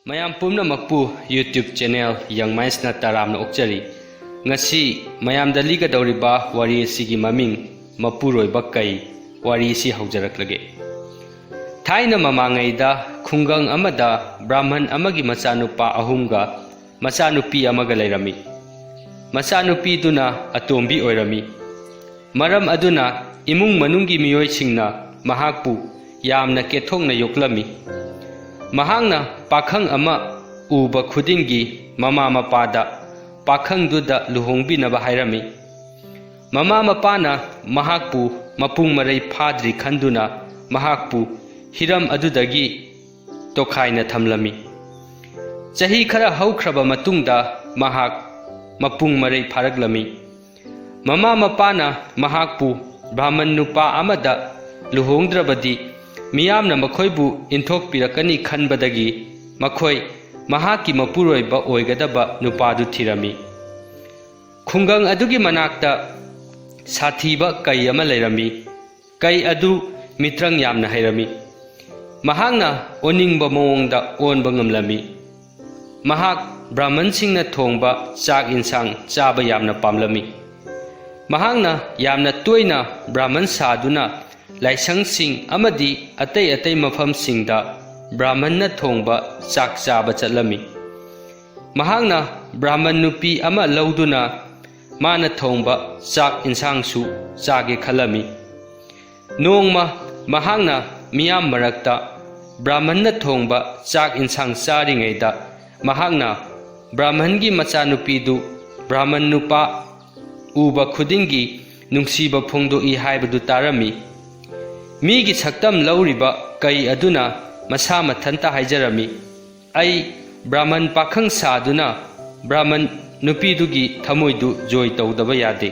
Mayam pumna makpu YouTube channel yang maisna taramna okchari ngasi mayam daliga dauriba wari sigi maming Mapuroiba Kei wari si haujaraklage thaina mamangaida khungang amada brahman amagi machanupa ahumga machanupi amaga leirami machanupi duna atombi oirami maram aduna imung manunggi miyoi singna mahakpu yamna kethongna yoklami mahangna pakhang ama uba khudingi mama mapada pakhang duda luhongbinaba hairami mama mapana mahakpu mapung marai phadri khanduna mahakpu hiram adudagi tokhaina thamlami chahi khara haukraba matungda mahak mapung marai pharaglami mama mapana mahakpu brahman nupa amada luhongdrabadi miyamna makhoibu inthok pirakani khanbadagi makhoi mahaki mapuroiba oigadaba nupadu thirami khungang adugi manakta sathiba kai ama leirami kai adu mitrang yamna hairami mahakna oningba mawongda onba ngamlami mahak brahman singna thongba chak insang chaba yamna pamlami mahakna yamna toina brahman saduna laisang sing amadi atay mafam singda brahman na thongba chak chaba chatlami mahakna brahman nupi ama lauduna mana thongba chak insang su chage khalami nongma mahakna miyam marakta brahman na thongba chak insang charingaida mahakna brahman gi machanupi du brahman nupa uba khudingi nungsiba phongdoi haibadu tarami migi saktam lauriba kai aduna masa mathanta haijarami ai brahman pakhang saduna brahman nupidugi thamoidu joy tawdaba yade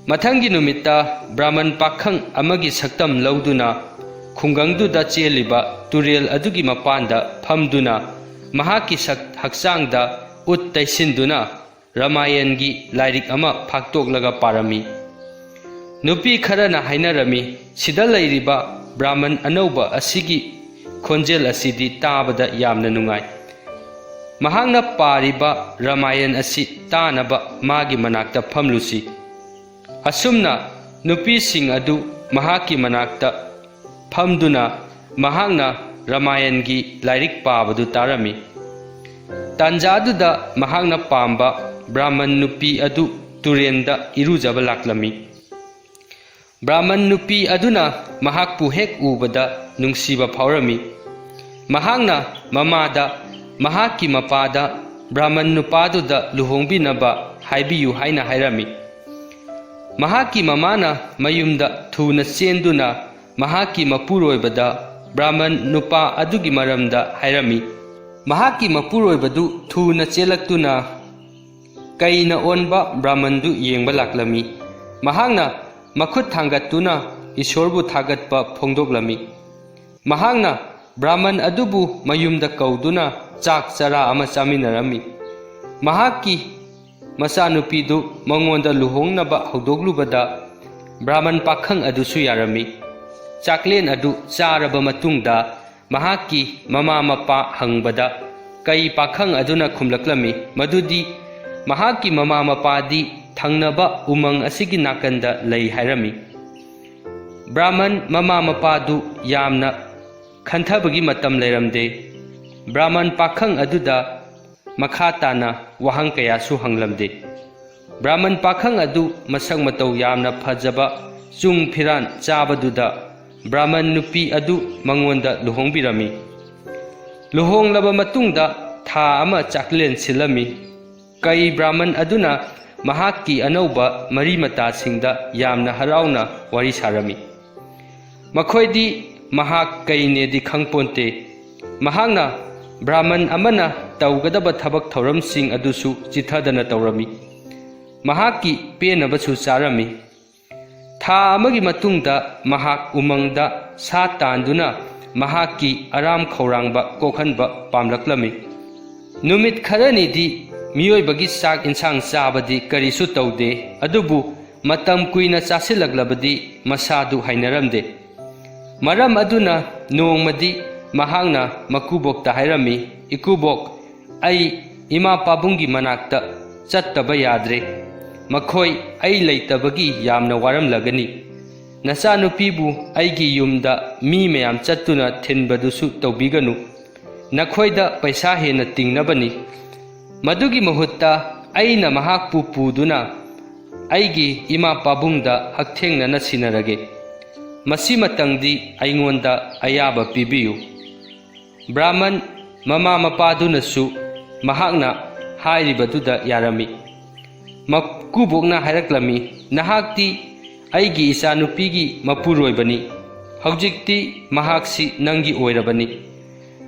mathangi numitta brahman pakhang amagi saktam lauduna khungangduda cheliba turel adugi mapanda phamduna mahaki haksangda ut taisinduna ramayangi lairik ama phaktoklaga parami nupi kharana hainarami sida lairiba brahman anauba asigi khonjel asidi tabada yamna nungai mahangna pariba ramayan asi tanaba magi manakta phamlusi asumna nupi sing adu mahaki manakta phamduna mahangna ramayan gi lairik pabadu tarami tanjaduda mahangna pamba brahman nupi adu turenda irujaba laklami brahman nupi aduna mahakpu hek ubada nungsiba phaurami mahangna mamada mahaki mapada brahman nupaduda luhongbinaba haibiyu haina hairami mahaki mamana mayumda thuna chenduna mahaki mapuroibada brahman nupa adugi maramda hairami mahaki mapuroibadu thuna chelaktuna kaina onba brahmandu yengba laklami mahangna makhut thangatuna ishorbu thagatpa phongdoklami mahangna brahman adubu mayumda kauduna chak chara ama chaminarami mahaki masanupidu mangonda luhongnaba haudoglubada brahman pakhang adusu yarami chaklen adu charaba matungda mahaki mama mapa hangbada kai pakhang aduna khumlaklami madudi mahaki mama mapadi thangnaba umang asigi nakanda lei hairami brahman mama mapadu yamna khanthabagi matam leiramde brahman pakhang aduda makhatana wahang kaya su hanglamde brahman pakhang adu masang matau yamna phajaba chung phiran chabaduda brahman nupi adu mangonda luhongbirami luhonglaba matungda tha ama chaklen silami kai brahman aduna mahaki anauba mari mata singda yamna harauna wari sarami makhoidi mahak kaine di khangponte mahangna brahman amana tawgadaba thabak thoram sing adusu chithadana tawrami mahaki penabasu charami tha amagi matungda mahak umangda sa tanduna mahaki aram khorangba kokhanba pamlaklami numit kharani di miyoi bagi sak insang sabadi karisu taude adubu matam kuina chasilaglabadi masadu hainaramde maram aduna nongmadi mahangna makubokta hairami ikubok ai ima pabungi manakta chattaba yadre makhoi ai leitabagi yamna waram lagani nachanupibu aigi yumda mi mayam chattuna thinbadusu tawbiganu nakhoida paisa hena tingnabani madugi mahutta aina mahakpu puduna aigi ima pabungda hakthengna na sinarage masi matangdi aingonda ayaba pibiyu brahman mama mapadunasu mahakna hairibaduda yarami makubokna hairaklami nahakti aigi isanupigi mapuroibani haujikti mahaksi nangi oirabani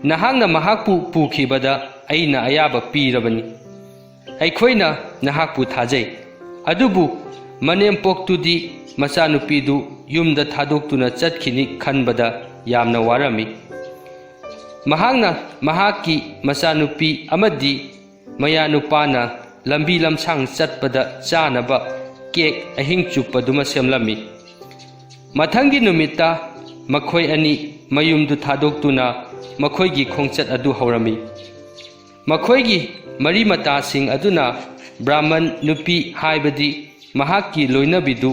nahakna mahakpu pukhibada aina ayaba pirabani aikhoina nahakpu thajai adubu manempoktudi machanupidu yumda thadoktuna chatkhini khanbada yamna warami mahakna mahakki machanupi amadi mayanupana lambi lamsang chatpada chanaba kek ahing chupaduma semlami mathangi numita makhoi ani mayumdu thadoktuna makhoigi khongchat adu haurami makhoigi mari mata sing aduna brahman nupi haibadi mahakki loinabidu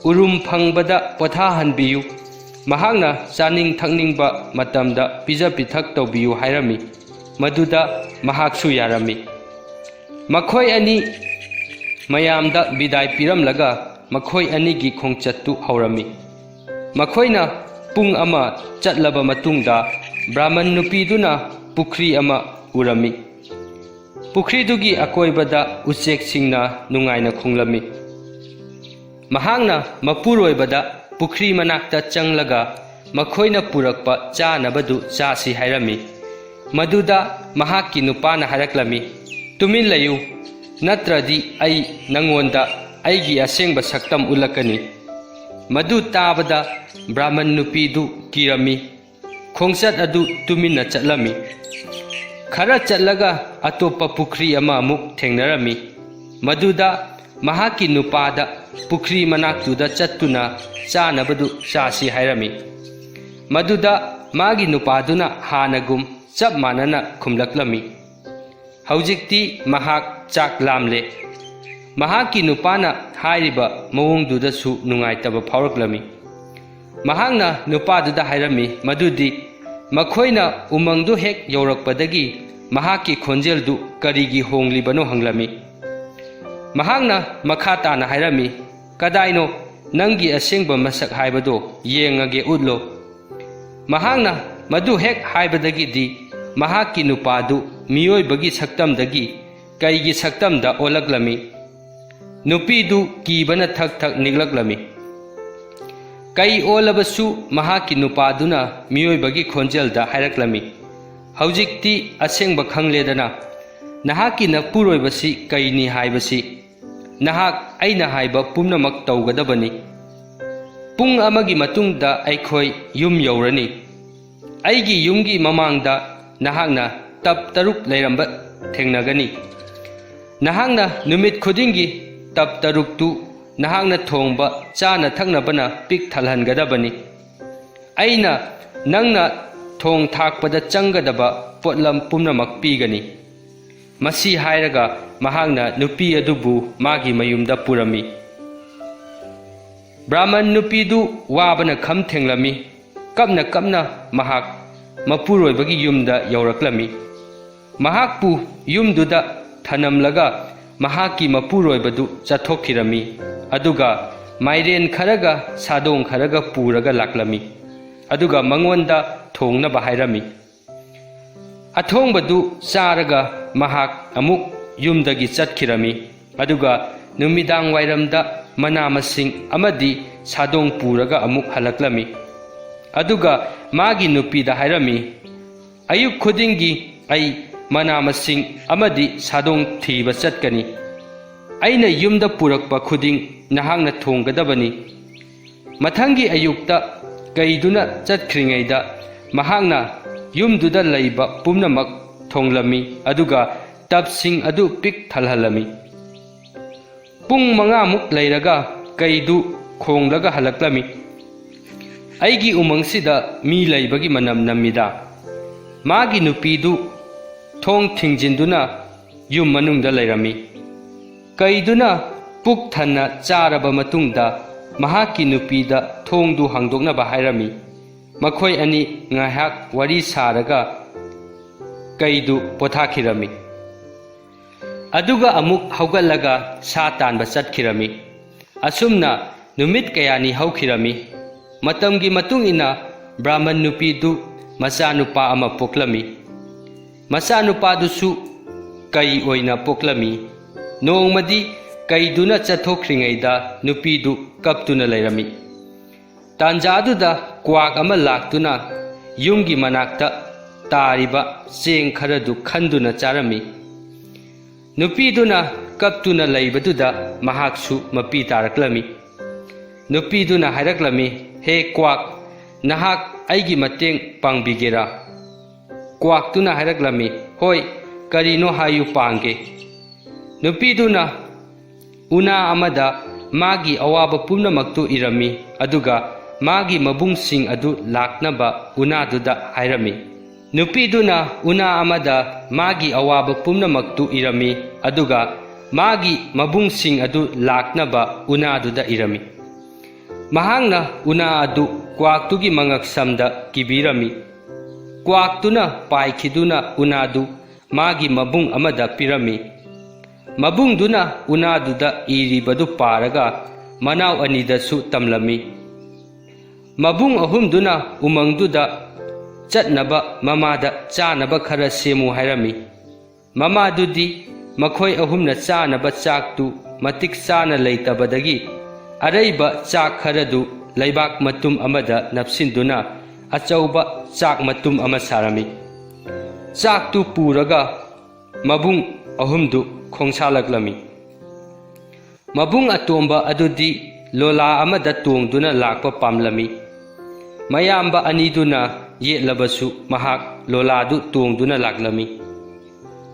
urum phangbada pothahanbiyu mahakna chaning thakningba matamda pija pithak tawbiyu hairami maduda mahaksu yarami makhoi ani mayamda bidai piramlaga makhoi anigi khongchattu haurami makhoina pung ama chatlaba matungda brahman nupiduna pukhri ama urami pukhridugi akoibada uchek singna nungaina khunglami mahangna mapuroibada pukhri manakta changlaga makhoina purakpa chanabadu chasi hairami maduda mahakki nupana haraklami tumin layu natradi ai nangonda aigi asengba saktam ulakani madu tabada brahman nupidu kirami khongchat adu tuminna chatlami khara chatlaga atopa pukhri ama muk thengnarami maduda mahakki nupada pukhri manaktuda chattuna chanabadu chasi hairami maduda magi nupaduna hanagum chap manana khumlaklami haujikti mahak chak lamle mahakki nupana hairiba mawongduda su nungaitaba phauраklami mahakna nupaduda hairami madudi makhoina umangdu hek yaurakpadagi mahakki khonjeldu karigi honglibano hanglami mahakna makhatana hairami kadaino nangi asengba masak haibado yengage utlo mahakna madu hek haibadagi di mahakki nupadu miyoibagi saktamdagi kaigi saktamda olaklami nupidu kibana thak thak niglaklami kai olabasu mahakki nupaduna miyoibagi khonjelda hairaklami haujikti asengba khangledana nahakki nakpuroibasi kaini haibasi nahak aina haiba pumnamak tawgadabani pung amagi matungda aikhoi yum yaurani aigi yumgi mamangda nahakna tap taruk leiramba thengnagani nahakna numit khudingi tap taruktu nahakna thongba chana thaknabana pik thalhangadabani aina nangna thong thakpada changgadaba potlam pumnamak pigani masi hairaga mahakna nupi adubu magi mayumda purami brahman nupidu wabana kham thenglami kapna kapna mahak mapuroibagi yumda yauraklami mahakpu yumduda thanamlaga mahakki mapuroibadu chathokirami aduga mairen kharaga sadong kharaga puraga laklami aduga mangonda thongnaba hairami athongbadu charaga mahak amuk yumdagi chatkirami aduga numidang wairamda mana masing amadi sadong puraga amuk halaklami aduga magi nupida hairami ayuk khudingi ai mana masing amadi sadong thiba chatkani aina yumda purakpa khuding nahakna thonggadabani mathangi ayukta kaiduna chatkringaida mahakna yumduda leiba pumnamak thonglami aduga tapsing adu pik thalhalami pung manga muk leiraga kaidu khonglaga halaklami ꯑꯩꯒꯤ ꯎꯃꯪꯁꯤꯗ ꯃꯤ ꯂꯩꯕꯒꯤ ꯃꯅꯝ ꯅꯝꯃꯤꯗ ꯃꯥꯒꯤ ꯅꯨꯄꯤꯗꯨ ꯊꯣꯡ ꯊꯤꯡꯖꯤꯟꯗꯨꯅ ꯌꯨꯝ ꯃꯅꯨꯡꯗ ꯂꯩꯔꯝꯃꯤ ꯀꯩꯗꯨꯅ ꯄꯨꯛ ꯊꯟꯅ ꯆꯥꯔꯕ ꯃꯇꯨꯡꯗ ꯃꯍꯥꯛꯀꯤ ꯅꯨꯄꯤꯗ ꯊꯣꯡꯗꯨ ꯍꯥꯡꯗꯣꯛꯅꯕ ꯍꯥꯏꯔꯝꯃꯤ ꯃꯈꯣꯏ ꯑꯅꯤ ꯉꯥꯏꯍꯥꯛ ꯋꯥꯔꯤ ꯁꯥꯔꯒ ꯀꯩꯗꯨ ꯄꯣꯊꯥꯈꯤꯔꯝꯃꯤ ꯑꯗꯨꯒ ꯑꯃꯨꯛ ꯍꯧꯒꯠꯂꯒ ꯁꯥ ꯇꯥꯟꯕ ꯆꯠꯈꯤꯔꯝꯃꯤ ꯑꯁꯨꯝꯅ ꯅꯨꯃꯤꯠ ꯀꯌꯥꯅꯤ ꯍꯧꯈꯤꯔꯝꯃꯤ ꯃꯇꯝꯒꯤ ꯃꯇꯨꯡ ꯏꯟꯅ ꯕ꯭ꯔꯥꯍꯃꯟ ꯅꯨꯄꯤꯗꯨ ꯃꯆꯥꯅꯨꯄꯥ ꯑꯃ ꯄꯣꯛꯂꯝꯃꯤ ꯃꯆꯥꯅꯨꯄꯥꯗꯨꯁꯨ ꯀꯩ ꯑꯣꯏꯅ ꯄꯣꯛꯂꯝꯃꯤ ꯅꯣꯡꯃꯗꯤ ꯀꯩꯗꯨꯅ ꯆꯠꯊꯣꯛꯈ꯭ꯔꯤꯉꯩꯗ ꯅꯨꯄꯤꯗꯨ ꯀꯞꯇꯨꯅ ꯂꯩꯔꯝꯃꯤ ꯇꯥꯟꯖꯥꯗꯨꯗ ꯀ꯭ꯋꯥꯛ ꯑꯃ ꯂꯥꯛꯇꯨꯅ ꯌꯨꯝꯒꯤ ꯃꯅꯥꯛꯇ ꯇꯥꯔꯤꯕ ꯆꯦꯡ ꯈꯔꯗꯨ ꯈꯟꯗꯨꯅ ꯆꯥꯔꯝꯃꯤ ꯅꯨꯄꯤꯗꯨꯅ ꯀꯞꯇꯨꯅ ꯂꯩꯕꯗꯨꯗ ꯃꯍꯥꯛꯁꯨ ꯃꯄꯤ ꯇꯥꯔꯛꯂꯝꯃꯤ ꯅꯨꯄꯤꯗꯨꯅ ꯍꯥꯏꯔꯛꯂꯝꯃꯤ ꯍꯦ ꯀ꯭ꯋꯥꯛ ꯅꯍꯥꯛ ꯑꯩꯒꯤ ꯃꯇꯦꯡ ꯄꯥꯡꯕꯤꯒꯦꯔꯥ ꯀ꯭ꯋꯥꯛꯇꯨꯅ ꯍꯥꯏꯔꯛꯂꯝꯃꯤ ꯍꯣꯏ ꯀꯔꯤꯅꯣ ꯍꯥꯏꯌꯨ ꯄꯥꯡꯒꯦ ꯅꯨꯄꯤꯗꯨꯅ ꯎꯅꯥ ꯑꯃꯗ ꯃꯥꯒꯤ ꯑꯋꯥꯕ ꯄꯨꯝꯅꯃꯛꯇꯨ ꯏꯔꯝꯃꯤ ꯑꯗꯨꯒ ꯃꯥꯒꯤ ꯃꯕꯨꯡꯁꯤꯡ ꯑꯗꯨ ꯂꯥꯛꯅꯕ ꯎꯅꯥꯗꯨꯗ ꯍꯥꯏꯔꯝꯃꯤ ꯅꯨꯄꯤꯗꯨꯅ ꯎꯅꯥ ꯑꯃꯗ ꯃꯥꯒꯤ ꯑꯋꯥꯕ ꯄꯨꯝꯅꯃꯛꯇꯨ ꯏꯔꯝꯃꯤ ꯑꯗꯨꯒ ꯃꯥꯒꯤ ꯃꯕꯨꯡꯁꯤꯡ ꯑꯗꯨ ꯂꯥꯛꯅꯕ ꯎꯅꯥꯗꯨꯗ ꯏꯔꯝꯃꯤ ꯃꯍꯥꯛꯅ ꯎꯅꯥ ꯑꯗꯨ ꯀ꯭ꯋꯥꯛꯇꯨꯒꯤ ꯃꯉꯛꯁꯝꯗ ꯀꯤꯕꯤꯔꯝꯃꯤ ꯀ꯭ꯋꯥꯛꯇꯨꯅ ꯄꯥꯏꯈꯤꯗꯨꯅ ꯎꯅꯥꯗꯨ ꯃꯥꯒꯤ ꯃꯕꯨꯡ ꯑꯃꯗ ꯄꯤꯔꯝꯃꯤ ꯃꯕꯨꯡꯗꯨꯅ ꯎꯅꯥꯗꯨꯗ ꯏꯔꯤꯕꯗꯨ ꯄꯥꯔꯒ ꯃꯅꯥꯎ ꯑꯅꯤꯗꯁꯨ ꯇꯝꯂꯝꯃꯤ ꯃꯕꯨꯡ ꯑꯍꯨꯝꯗꯨꯅ ꯎꯃꯪꯗꯨꯗ ꯆꯠꯅꯕ ꯃꯃꯥꯗ ꯆꯥꯅꯕ ꯈꯔ ꯁꯦꯝꯃꯨ ꯍꯥꯏꯔꯝꯃꯤ ꯃꯃꯥꯗꯨꯗꯤ ꯃꯈꯣꯏ ꯑꯍꯨꯝꯅ ꯆꯥꯅꯕ ꯆꯥꯛꯇꯨ ꯃꯇꯤꯛ ꯆꯥꯅ ꯂꯩꯇꯕꯗꯒꯤ ꯑꯔꯩꯕ ꯆꯥꯛ ꯈꯔꯗꯨ ꯂꯩꯕꯥꯛ ꯃꯇꯨꯝ ꯑꯃꯗ ꯅꯞꯁꯤꯟꯗꯨꯅ ꯑꯆꯧꯕ ꯆꯥꯛ ꯃꯇꯨꯝ ꯑꯃ ꯁꯥꯔꯝꯃꯤ ꯆꯥꯛꯇꯨ ꯄꯨꯔꯒ ꯃꯕꯨꯡ ꯑꯍꯨꯝꯗꯨ ꯈꯣꯡꯁꯥꯜꯂꯛꯂꯝꯃꯤ ꯃꯕꯨꯡ ꯑꯇꯣꯝꯕ ꯑꯗꯨꯗꯤ ꯂꯣꯂꯥ ꯑꯃꯗ ꯇꯣꯡꯗꯨꯅ ꯂꯥꯛꯄ ꯄꯥꯝꯂꯝꯃꯤ ꯃꯌꯥꯝꯕ ꯑꯅꯤꯗꯨꯅ ꯌꯦꯠꯂꯕꯁꯨ ꯃꯍꯥꯛ ꯂꯣꯂꯥꯗꯨ ꯇꯣꯡꯗꯨꯅ ꯂꯥꯛꯂꯝꯃꯤ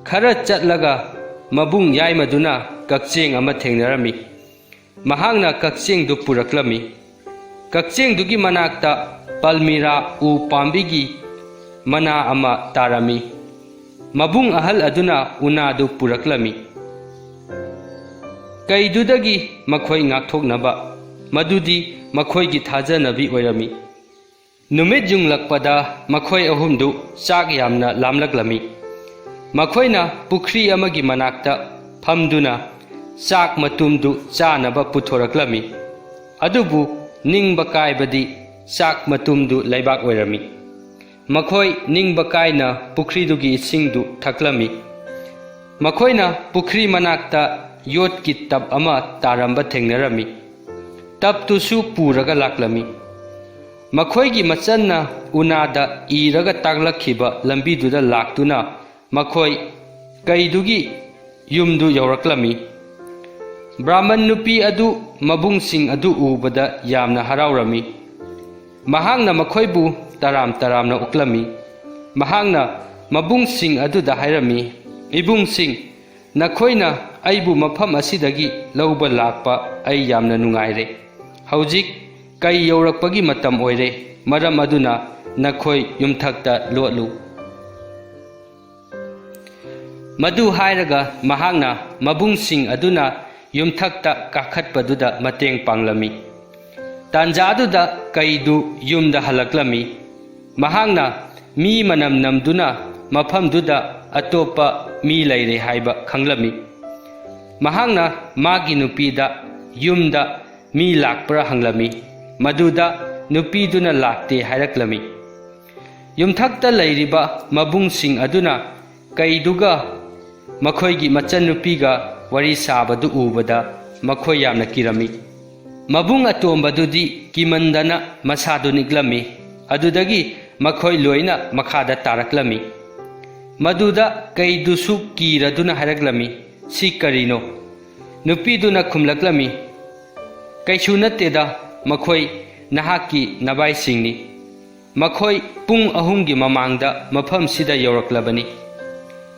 ꯈꯔ ꯆꯠꯂꯒ ꯃꯕꯨꯡ ꯌꯥꯏꯃꯗꯨꯅ ꯀꯛꯆꯦꯡ ꯑꯃ ꯊꯦꯡꯅꯔꯝꯃꯤ ꯃꯍꯥꯛꯅ ꯀꯛꯆꯦꯡꯗꯨ ꯄꯨꯔꯛꯂꯝꯃꯤ ꯀꯛꯆꯦꯡꯗꯨꯒꯤ ꯃꯅꯥꯛꯇ ꯄꯜꯃꯤꯔꯥ ꯎ ꯄꯥꯝꯕꯤꯒꯤ ꯃꯅꯥ ꯑꯃ ꯇꯥꯔꯝꯃꯤ ꯃꯕꯨꯡ ꯑꯍꯜ ꯑꯗꯨꯅ ꯎꯅꯥꯗꯨ ꯄꯨꯔꯛꯂꯝꯃꯤ ꯀꯩꯗꯨꯗꯒꯤ ꯃꯈꯣꯏ ꯉꯥꯛꯊꯣꯛꯅꯕ ꯃꯗꯨꯗꯤ ꯃꯈꯣꯏꯒꯤ ꯊꯥꯖꯅꯕꯤ ꯑꯣꯏꯔꯝꯃꯤ ꯅꯨꯃꯤꯠ ꯌꯨꯡꯂꯛꯄꯗ ꯃꯈꯣꯏ ꯑꯍꯨꯝꯗꯨ ꯆꯥꯛ ꯌꯥꯝꯅ ꯂꯥꯝꯂꯛꯂꯝꯃꯤ ꯃꯈꯣꯏꯅ ꯄꯨꯈ꯭ꯔꯤ ꯑꯃꯒꯤ ꯃꯅꯥꯛꯇ ꯐꯝꯗꯨꯅ ꯆꯥꯛ ꯃꯇꯨꯝꯗꯨ ꯆꯥꯅꯕ ꯄꯨꯊꯣꯔꯛꯂꯝꯃꯤ ꯑꯗꯨꯕꯨ ꯅꯤꯡꯕ ꯀꯥꯏꯕꯗꯤ ꯆꯥꯛ ꯃꯇꯨꯝꯗꯨ ꯂꯩꯕꯥꯛ ꯑꯣꯏꯔꯝꯃꯤ ꯃꯈꯣꯏ ꯅꯤꯡꯕ ꯀꯥꯏꯅ ꯄꯨꯈ꯭ꯔꯤꯗꯨꯒꯤ ꯏꯁꯤꯡꯗꯨ ꯊꯛꯂꯝꯃꯤ ꯃꯈꯣꯏꯅ ꯄꯨꯈ꯭ꯔꯤ ꯃꯅꯥꯛꯇ ꯌꯣꯠꯀꯤ ꯇꯞ ꯑꯃ ꯇꯥꯔꯝꯕ ꯊꯦꯡꯅꯔꯝꯃꯤ ꯇꯞꯇꯨꯁꯨ ꯄꯨꯔꯒ ꯂꯥꯛꯂꯝꯃꯤ ꯃꯈꯣꯏꯒꯤ ꯃꯆꯟꯅ ꯎꯅꯥꯗ ꯏꯔꯒ ꯇꯥꯛꯂꯛꯈꯤꯕ ꯂꯝꯕꯤꯗꯨꯗ ꯂꯥꯛꯇꯨꯅ ꯃꯈꯣꯏ ꯀꯩꯗꯨꯒꯤ ꯌꯨꯝꯗꯨ ꯌꯧꯔꯛꯂꯝꯃꯤ ꯕ꯭ꯔꯥꯍꯃꯟ ꯅꯨꯄꯤ ꯑꯗꯨ ꯃꯕꯨꯡꯁꯤꯡ ꯑꯗꯨ ꯎꯕꯗ ꯌꯥꯝꯅ ꯍꯔꯥꯎꯔꯝꯃꯤ ꯃꯍꯥꯛꯅ ꯃꯈꯣꯏꯕꯨ ꯇꯔꯥꯝ ꯇꯔꯥꯝꯅ ꯑꯣꯛꯂꯝꯃꯤ ꯃꯍꯥꯛꯅ ꯃꯕꯨꯡꯁꯤꯡ ꯑꯗꯨꯗ ꯍꯥꯏꯔꯝꯃꯤ ꯏꯕꯨꯡꯁꯤꯡ ꯅꯈꯣꯏꯅ ꯑꯩꯕꯨ ꯃꯐꯝ ꯑꯁꯤꯗꯒꯤ ꯂꯧꯕ ꯂꯥꯛꯄ ꯑꯩ ꯌꯥꯝꯅ ꯅꯨꯡꯉꯥꯏꯔꯦ ꯍꯧꯖꯤꯛ ꯀꯩ ꯌꯧꯔꯛꯄꯒꯤ ꯃꯇꯝ ꯑꯣꯏꯔꯦ ꯃꯔꯝ ꯑꯗꯨꯅ ꯅꯈꯣꯏ ꯌꯨꯝꯊꯛꯇ ꯂꯣꯠꯂꯨ ꯃꯗꯨ ꯍꯥꯏꯔꯒ ꯃꯍꯥꯛꯅ ꯃꯕꯨꯡꯁꯤꯡ ꯑꯗꯨꯅ ꯌꯨꯝꯊꯛꯇ ꯀꯥꯈꯠꯄꯗꯨꯗ ꯃꯇꯦꯡ ꯄꯥꯡꯂꯝꯃꯤ ꯇꯥꯟꯖꯥꯗꯨꯗ ꯀꯩꯗꯨ ꯌꯨꯝꯗ ꯍꯜꯂꯛꯂꯝꯃꯤ ꯃꯍꯥꯛꯅ ꯃꯤ ꯃꯅꯝ ꯅꯝꯗꯨꯅ ꯃꯐꯝꯗꯨꯗ ꯑꯇꯣꯞꯄ ꯃꯤ ꯂꯩꯔꯦ ꯍꯥꯏꯕ ꯈꯪꯂꯝꯃꯤ ꯃꯍꯥꯛꯅ ꯃꯥꯒꯤ ꯅꯨꯄꯤꯗ ꯌꯨꯝꯗ ꯃꯤ ꯂꯥꯛꯄ꯭ꯔꯥ ꯍꯪꯂꯝꯃꯤ ꯃꯗꯨꯗ ꯅꯨꯄꯤꯗꯨꯅ ꯂꯥꯛꯇꯦ ꯍꯥꯏꯔꯛꯂꯝꯃꯤ ꯌꯨꯝꯊꯛꯇ ꯂꯩꯔꯤꯕ ꯃꯕꯨꯡꯁꯤꯡ ꯑꯗꯨꯅ ꯀꯩꯗꯨꯒ ꯃꯈꯣꯏꯒꯤ ꯃꯆꯟꯅꯨꯄꯤꯒ ꯋꯥꯔꯤ ꯁꯥꯕꯗꯨ ꯎꯕꯗ ꯃꯈꯣꯏ ꯌꯥꯝꯅ ꯀꯤꯔꯝꯃꯤ ꯃꯕꯨꯡ ꯑꯇꯣꯝꯕꯗꯨꯗꯤ ꯀꯤꯃꯟꯗꯅ ꯃꯁꯥꯗꯨ ꯅꯤꯛꯂꯝꯃꯤ ꯑꯗꯨꯗꯒꯤ ꯃꯈꯣꯏ ꯂꯣꯏꯅ ꯃꯈꯥꯗ ꯇꯥꯔꯛꯂꯝꯃꯤ ꯃꯗꯨꯗ ꯀꯩꯗꯨꯁꯨ ꯀꯤꯔꯗꯨꯅ ꯍꯥꯏꯔꯛꯂꯝꯃꯤ ꯁꯤ ꯀꯔꯤꯅꯣ ꯅꯨꯄꯤꯗꯨꯅ ꯈꯨꯝꯂꯛꯂꯝꯃꯤ ꯀꯩꯁꯨ ꯅꯠꯇꯦꯗ ꯃꯈꯣꯏ ꯅꯍꯥꯛꯀꯤ ꯅꯕꯥꯏꯁꯤꯡꯅꯤ ꯃꯈꯣꯏ ꯄꯨꯡ 3ꯒꯤ ꯃꯃꯥꯡꯗ ꯃꯐꯝꯁꯤꯗ ꯌꯧꯔꯛꯂꯕꯅꯤ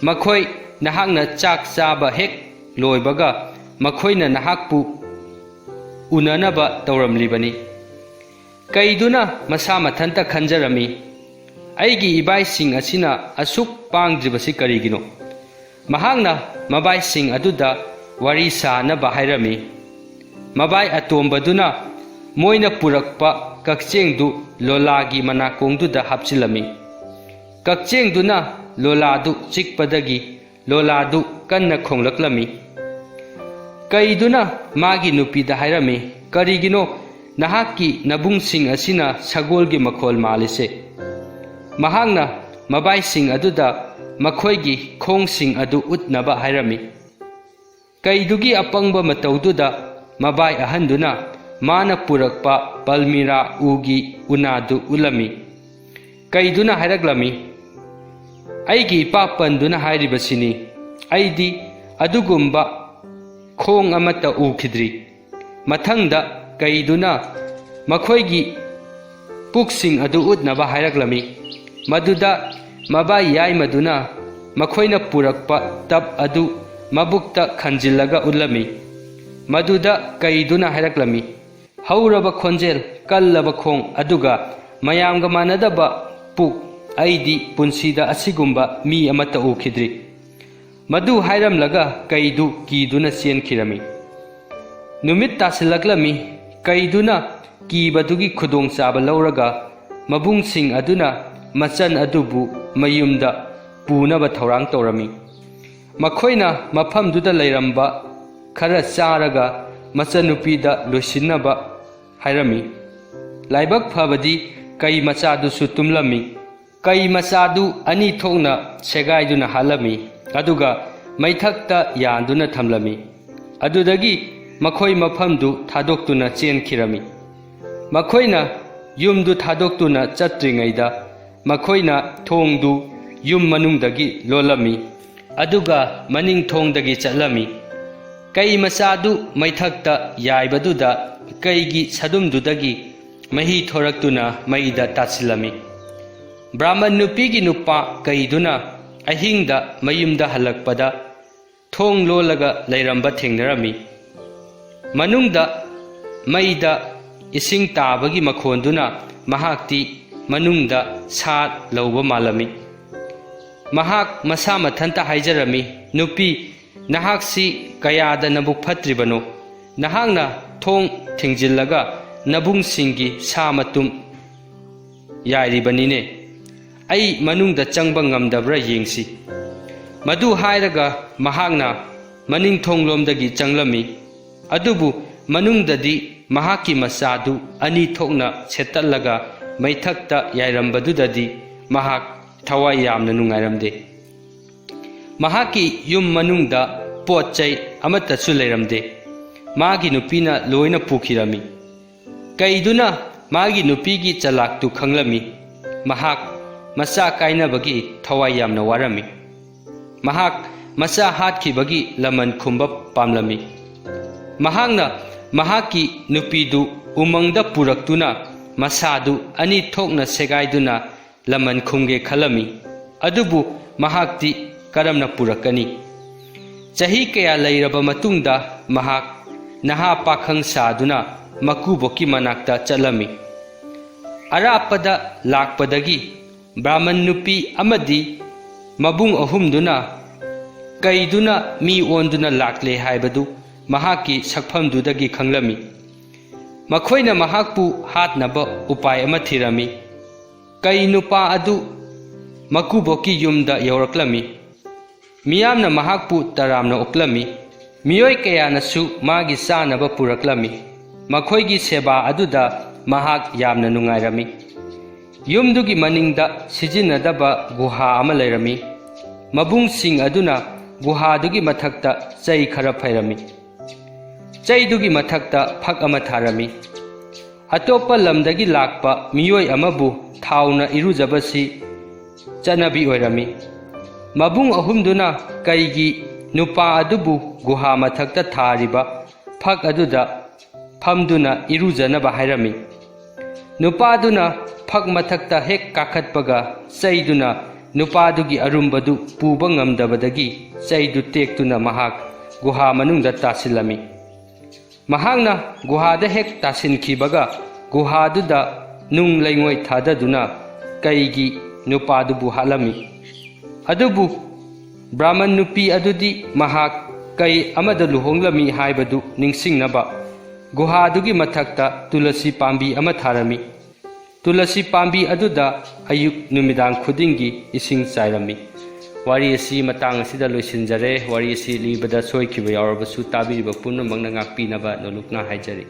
ꯃꯈꯣꯏ ꯅꯍꯥꯛꯅ ꯆꯥꯛ ꯆꯥꯕ ꯍꯦꯛ ꯂꯣꯏꯕꯒ ꯃꯈꯣꯏꯅ ꯅꯍꯥꯛꯄꯨ ꯎꯅꯅꯕ ꯇꯧꯔꯝꯂꯤꯕꯅꯤ Kaiduna masa mathanta khanjarami aigi ibaising asina asuk pangdribasi karigino mahangna mabaising aduda wari sanaba hairami mabai atombaduna moina purakpa kakchengdu lolagi manakongduda hapchilami kakchengduna loladu chikpadagi loladu kanna khonglaklami kaiduna magi nupida hairami karigino nahaki nabungsing asina sagolgi makhol malise mahangna mabaising aduda makhoigi khongsing adu utnaba hairami kaidugi apangba mataududa mabai ahanduna mana purakpa palmira ugi unadu ulami kaiduna hairaglami aigi papanduna hairibasini aidi adugumba khong amata ukhidri mathangda kaiduna makhoigi puksing adu utnaba hairaglami maduda mabai yai maduna makhoina purakpa tab adu mabukta khanjillaga ulami maduda kaiduna hairaklami hauraba khonjel kallaba khong aduga mayamga manadaba puk aidi punsida asigumba mi amata ukhidri madu hairamlaga kaidu kiduna chenkhirami numit tasilaklami kaiduna kibadugi khudong chaba lauraga mabungsing aduna machan adubu mayumda punaba thaurang torami makhoina mafamduda leiramba khara charaga machanupida loisinaba hairami laibak phabadi kai machadu su tumlami kai machadu ani thokna segaiduna halami aduga maithakta yanduna thamlami adudagi makhoi mafamdu thadoktuna chenkhirami makhoina yumdu thadoktuna chatringaida makhoina thongdu yum manungdagi lolami aduga maning thongdagi chatlami kai machadu maithakta yaibaduda kaigi sadumdudagi mahi thoraktuna maida tatsilami brahman nupigi nupa kaiduna ahingda mayumda halakpada thong lolaga leiramba thengnarami manungda maida ising tabagi makhonduna mahakti manungda sat lauba malami mahak masa mathanta haijarami nupi nahaksi kayada nabuk phatribano nahangna thong thingjillaga nabung singi sa matum yairibanine ai manungda changba ngamdabra yengsi madu hairaga mahangna maning thonglomdagi changlami adubu manungdadi mahaki masadu ani thokna setallaga maithakta yairambadudadi mahak thawai yamna nungairamde mahaki yum manungda potchai amata su leiramde magi nupina loina pukhirami kaiduna magi nupigi chalaktu khanglami mahak masa kainabagi thawai yamna warami mahak masa hatkibagi laman khumba pamlami mahangna mahaki nupidu umangda puraktuna masadu ani thokna segaiduna laman khumge khalami adubu mahakti karamna purakani chahi kaya leiraba matungda mahak naha pakhang saduna makuboki manakta chalami arapada lakpadagi brahman nupi amadi mabung ahumduna kaiduna mi onduna lakle haibadu mahaki sakphamdudagi khanglami makhoina mahakpu hatnaba upai ama thirami kai nupa adu makuboki yumda yauraklami miyamna mahakpu taramna uklami miyoi kayanasu magi sanaba puraklami makhoigi seba aduda mahak yamna nungairami yumdugi maningda sijinadaba guha ama leirami mabungsing aduna guhadugi mathakta chai khara phairami chaidugi mathakta phak ama tharami atopa lamdagi lakpa miyoi amabu thauna irujabasi chanabi oirami mabung ahumduna kaigi nupa adubu guha mathakta thariba phak aduda phamduna irujanaba hairami nupa aduna phak mathakta hek kakhatpaga chaiduna nupadugi arumbadu puba ngamdabadagi chaidu tektuna mahak guha manungda tasilami mahangna guhada hek tasinkibaga guhaduda ꯅꯨꯡ ꯂꯩꯉꯣꯏ ꯊꯥꯗꯗꯨꯅ ꯀꯩꯒꯤ ꯅꯨꯄꯥꯗꯨꯕꯨ ꯍꯥꯠꯂꯝꯃꯤ꯫ ꯑꯗꯨꯕꯨ ꯕ꯭ꯔꯥꯍꯃꯟ ꯅꯨꯄꯤ ꯑꯗꯨꯗꯤ ꯃꯍꯥꯛ ꯀꯩ ꯑꯃꯗ ꯂꯨꯍꯣꯡꯂꯝꯃꯤ ꯍꯥꯏꯕꯗꯨ ꯅꯤꯡꯁꯤꯡꯅꯕ ꯒꯨꯍꯥꯗꯨꯒꯤ ꯃꯊꯛꯇ ꯇꯨꯂꯁꯤ ꯄꯥꯝꯕꯤ ꯑꯃ ꯊꯥꯔꯝꯃꯤ꯫ ꯇꯨꯂꯁꯤ ꯄꯥꯝꯕꯤ ꯑꯗꯨꯗ ꯑꯌꯨꯛ ꯅꯨꯃꯤꯗꯥꯡ ꯈꯨꯗꯤꯡꯒꯤ ꯏꯁꯤꯡ ꯆꯥꯏꯔꯝꯃꯤ꯫ ꯋꯥꯔꯤ ꯑꯁꯤ ꯃꯇꯥꯡ ꯑꯁꯤꯗ ꯂꯣꯏꯁꯤꯟꯖꯔꯦ꯫ ꯋꯥꯔꯤ ꯑꯁꯤ ꯂꯤꯕꯗ ꯁꯣꯏꯈꯤꯕ ꯌꯥꯎꯔꯕꯁꯨ ꯇꯥꯕꯤꯔꯤꯕ ꯄꯨꯝꯅꯃꯛꯅ ꯉꯥꯛꯄꯤꯅꯕ ꯅꯣꯂꯨꯛꯅ ꯍꯥꯏꯖꯔꯤ꯫